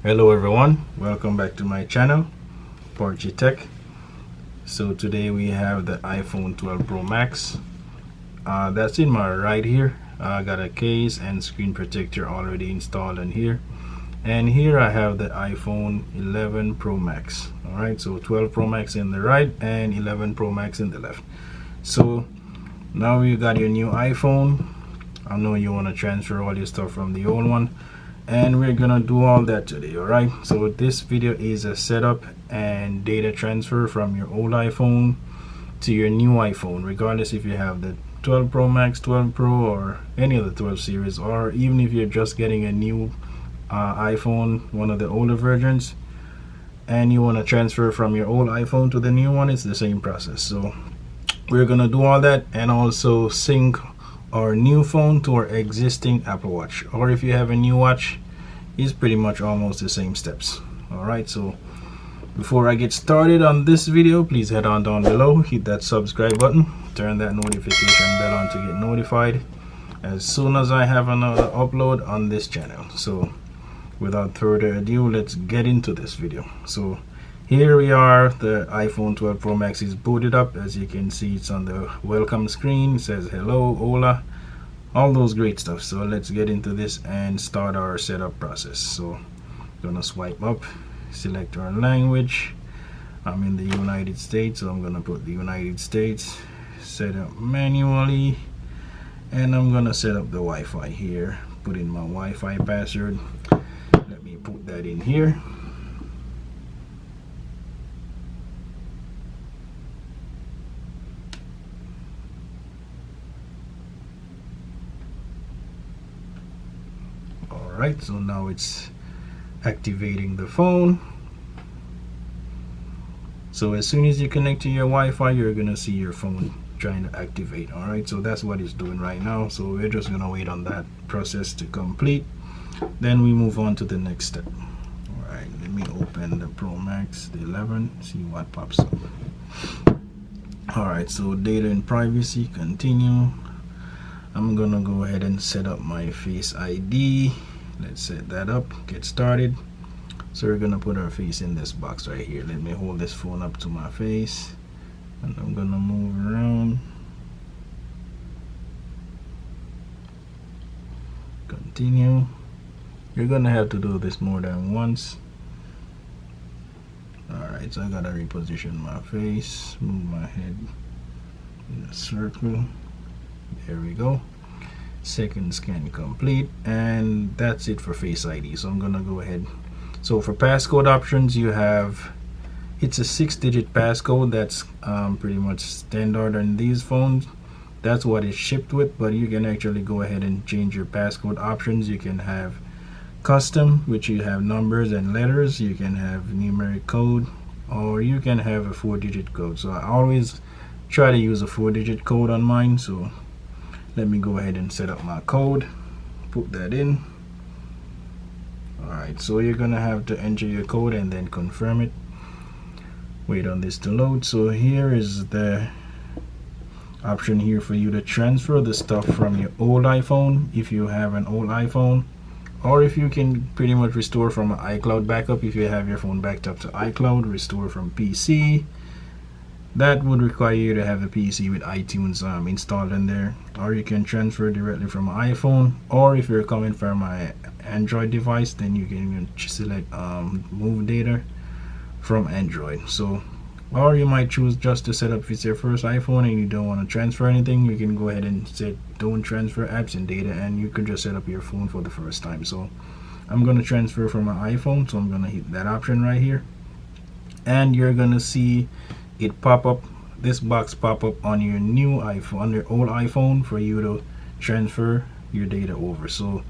Hello everyone, welcome back to my channel, Porgy Tech. So today we have the iPhone 12 Pro Max. That's in my right here. I got a case and screen protector already installed in here. And here I have the iPhone 11 Pro Max. Alright, so 12 Pro Max in the right and 11 Pro Max in the left. So now you got your new iPhone. I know you want to transfer all your stuff from the old one, and we're gonna do all that today. All right, so this video is a setup and data transfer from your old iPhone to your new iPhone, regardless if you have the 12 Pro Max, 12 Pro, or any of the 12 series, or even if you're just getting a new iPhone, one of the older versions, and you want to transfer from your old iPhone to the new one. It's the same process. So we're gonna do all that and also sync our new phone to our existing Apple Watch, or if you have a new watch, it's pretty much almost the same steps. All right, so before I get started on this video, please head on down below, hit that subscribe button, turn that notification bell on to get notified as soon as I have another upload on this channel. So without further ado, let's get into this video. So here we are, the iPhone 12 Pro Max is booted up. As you can see, it's on the welcome screen. It says hello, hola, all those great stuff. So let's get into this and start our setup process. So gonna swipe up, select our language. I'm in the United States, so I'm gonna put the United States, set up manually, and I'm gonna set up the Wi-Fi here. Put in my Wi-Fi password. Let me put that in here. Alright, so now it's activating the phone. So as soon as you connect to your Wi-Fi, you're gonna see your phone trying to activate. Alright, so that's what it's doing right now. So we're just gonna wait on that process to complete, then we move on to the next step. Alright, let me open the Pro Max, the 11, see what pops up. Alright, so data and privacy, continue. I'm gonna go ahead and set up my Face ID. Let's set that up, get started. So we're gonna put our face in this box right here. Let me hold this phone up to my face, and I'm gonna move around. Continue. You're gonna have to do this more than once. Alright, so I gotta reposition my face, move my head in a circle. There we go. Second scan complete, and that's it for Face ID. So I'm gonna go ahead. So for passcode options, you have, it's a 6-digit passcode. That's pretty much standard on these phones. That's what it's shipped with, but you can actually go ahead and change your passcode options. You can have custom, which you have numbers and letters. You can have numeric code, or you can have a 4-digit code. So I always try to use a 4-digit code on mine. So let me go ahead and set up my code, put that in. Alright, so you're gonna have to enter your code and then confirm it. Wait on this to load. So here is the option here for you to transfer the stuff from your old iPhone, if you have an old iPhone, or if you can pretty much restore from an iCloud backup. If you have your phone backed up to iCloud, restore from PC. That would require you to have a PC with iTunes installed in there, or you can transfer directly from an iPhone, or if you're coming from an Android device, then you can select move data from Android. So, or you might choose just to set up, if it's your first iPhone and you don't want to transfer anything, you can go ahead and say don't transfer apps and data, and you could just set up your phone for the first time. So I'm going to transfer from my iPhone, so I'm going to hit that option right here, and you're going to see it pop up, this box pop up on your new iPhone, on your old iPhone, for you to transfer your data over. So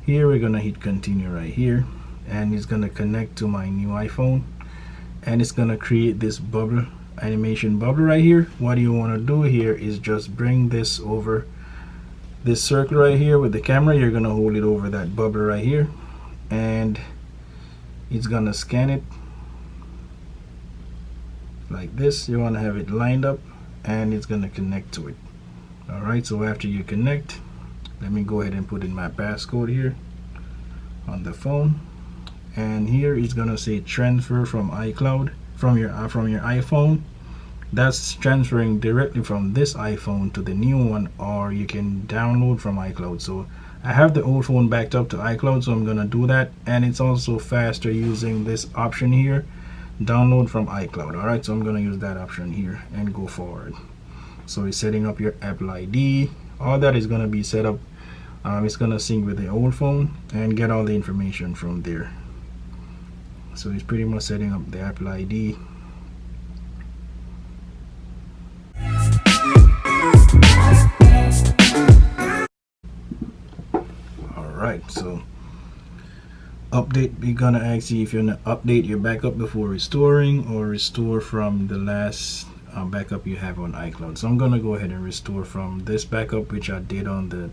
here we're gonna hit continue right here, and it's gonna connect to my new iPhone, and it's gonna create this bubble, animation bubble right here. What you want to do here is just bring this over this circle right here with the camera. You're gonna hold it over that bubble right here, and it's gonna scan it like this. You want to have it lined up, and it's going to connect to it. Alright, so after you connect, let me go ahead and put in my passcode here on the phone, and here it's gonna say transfer from iCloud from your iPhone. That's transferring directly from this iPhone to the new one, or you can download from iCloud. So I have the old phone backed up to iCloud, so I'm gonna do that, and it's also faster using this option here, download from iCloud. All right, so I'm gonna use that option here and go forward. So it's setting up your Apple ID. All that is gonna be set up. It's gonna sync with the old phone and get all the information from there. So it's pretty much setting up the Apple ID. Alright, so update, we're gonna ask you if you want to update your backup before restoring, or restore from the last backup you have on iCloud. So I'm gonna go ahead and restore from this backup, which I did on the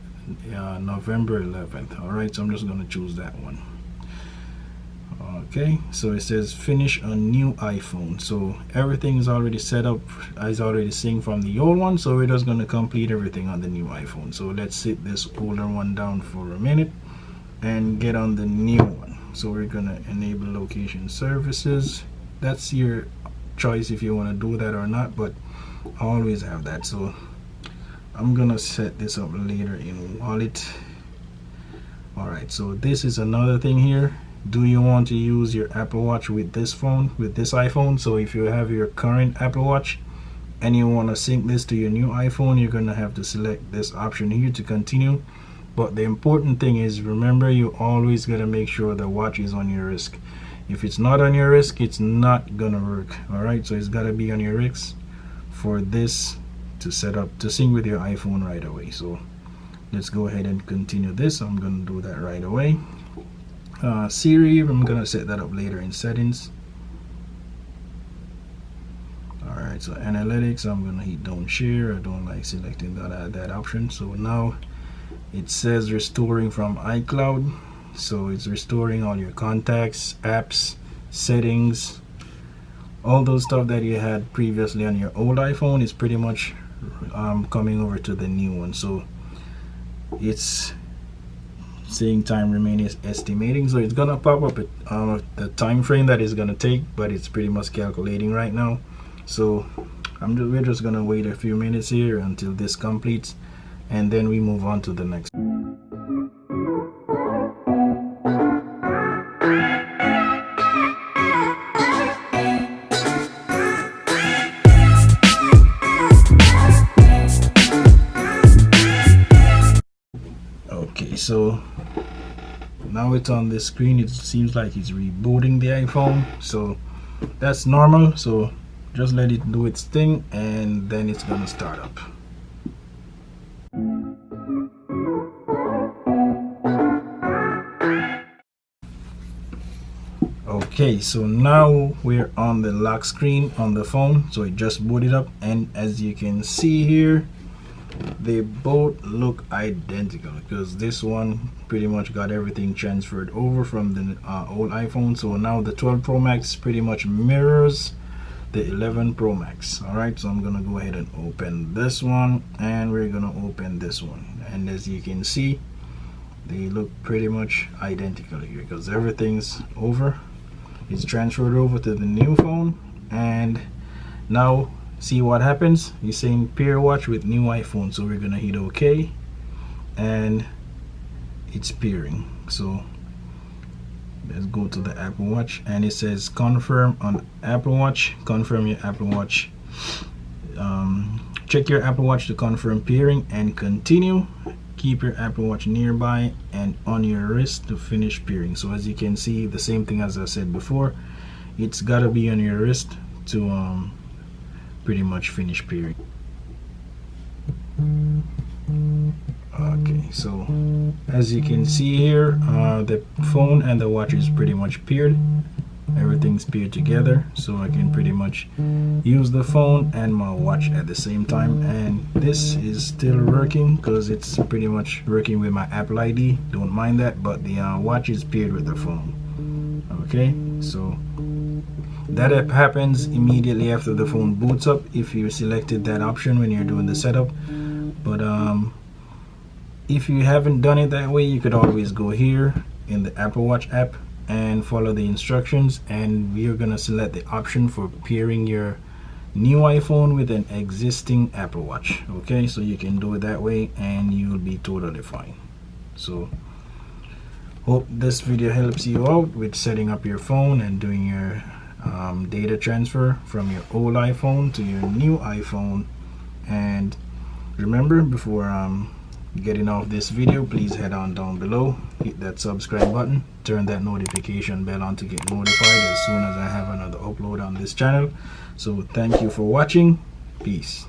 November 11th. Alright, so I'm just gonna choose that one. Okay, so it says finish a new iPhone. So everything is already set up, is already synced from the old one, so we're just going to complete everything on the new iPhone. So let's sit this older one down for a minute and get on the new one. So we're going to enable location services. That's your choice if you want to do that or not, but I always have that. So I'm going to set this up later in wallet. Alright, so this is another thing here. Do you want to use your Apple Watch with this phone, with this iPhone? So if you have your current Apple Watch and you want to sync this to your new iPhone, you're going to have to select this option here to continue. But the important thing is, remember, you always got to make sure the watch is on your wrist. If it's not on your wrist, it's not going to work. Alright, so it's got to be on your wrist for this to set up, to sync with your iPhone right away. So let's go ahead and continue this. I'm going to do that right away. Siri, I'm gonna set that up later in settings. Alright, so analytics, I'm gonna hit don't share. I don't like selecting that option. So now it says restoring from iCloud. So it's restoring all your contacts, apps, settings, all those stuff that you had previously on your old iPhone is pretty much coming over to the new one. So it's saying time remaining estimating, so it's gonna pop up the time frame that is gonna take, but it's pretty much calculating right now. So we're just gonna wait a few minutes here until this completes, and then we move on to the next. Okay, so now it's on the screen. It seems like it's rebooting the iPhone, so that's normal. So just let it do its thing, and then it's gonna start up. Okay, so now we're on the lock screen on the phone. So it just booted up, and as you can see here, they both look identical, because this one pretty much got everything transferred over from the old iPhone. So now the 12 Pro Max pretty much mirrors the 11 Pro Max. Alright, so I'm gonna go ahead and open this one, and we're gonna open this one, and as you can see, they look pretty much identical here, because everything's over, it's transferred over to the new phone. And now see what happens. He's saying pair watch with new iPhone, so we're gonna hit OK, and it's pairing. So let's go to the Apple Watch, and it says confirm on Apple Watch. Confirm your Apple Watch. Check your Apple Watch to confirm pairing and continue. Keep your Apple Watch nearby and on your wrist to finish pairing. So as you can see, the same thing as I said before, it's got to be on your wrist to pretty much finish pairing. Okay, so as you can see here, the phone and the watch is pretty much paired. Everything's paired together, so I can pretty much use the phone and my watch at the same time. And this is still working because it's pretty much working with my Apple ID. Don't mind that, but the watch is paired with the phone. Okay, so that happens immediately after the phone boots up, if you selected that option when you're doing the setup. But if you haven't done it that way, you could always go here in the Apple Watch app and follow the instructions, and we are going to select the option for pairing your new iPhone with an existing Apple Watch. Okay, so you can do it that way and you will be totally fine. So hope this video helps you out with setting up your phone and doing your data transfer from your old iPhone to your new iPhone. And remember, before getting off this video, please head on down below, hit that subscribe button, turn that notification bell on to get notified as soon as I have another upload on this channel. So thank you for watching. Peace.